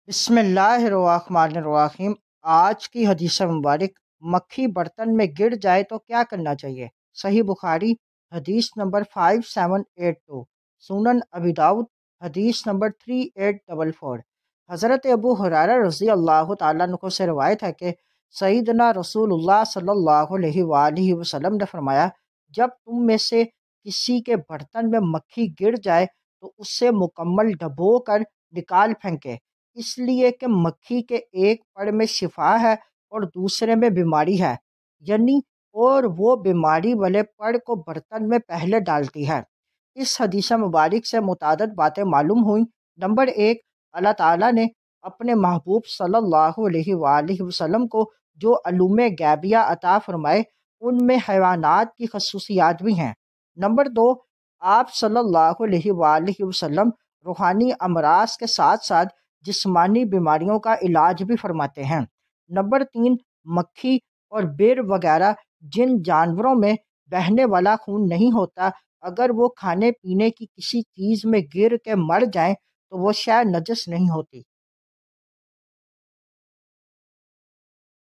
بسم اللہ الرحمن الرحیم۔ آج کی حدیث مبارک، مکھی برتن میں گر جائے تو کیا کرنا چاہیے؟ صحیح بخاری حدیث نمبر 5782، سنن ابی داؤد حدیث نمبر 3844۔ حضرت ابو ہریرہ رضی اللہ تعالیٰ عنہ سے روایت ہے کہ سیدنا رسول اللہ صلی اللہ علیہ وآلہ وسلم نے فرمایا، جب تم میں سے کسی کے برتن میں مکھی گر جائے تو اس سے مکمل ڈبو کر نکال پھینکے، اس لیے کہ مکھی کے ایک پڑ میں شفا ہے اور دوسرے میں بیماری ہے، یعنی اور وہ بیماری والے پڑ کو برتن میں پہلے ڈالتی ہے۔ اس حدیث مبارک سے متعدد باتیں معلوم ہوئیں۔ نمبر 1، اللہ تعالیٰ نے اپنے محبوب صلی اللہ علیہ وآلہ وسلم کو جو علوم غیبیہ عطا فرمائے ان میں حیوانات کی خصوصیات بھی ہیں۔ نمبر 2، آپ صلی اللہ علیہ وآلہ وسلم روحانی امراض کے ساتھ ساتھ جسمانی بیماریوں کا علاج بھی فرماتے ہیں۔ نمبر 3، مکھی اور بیر وغیرہ جن جانوروں میں بہنے والا خون نہیں ہوتا، اگر وہ کھانے پینے کی کسی چیز میں گر کے مر جائیں تو وہ شے نجس نہیں ہوتی۔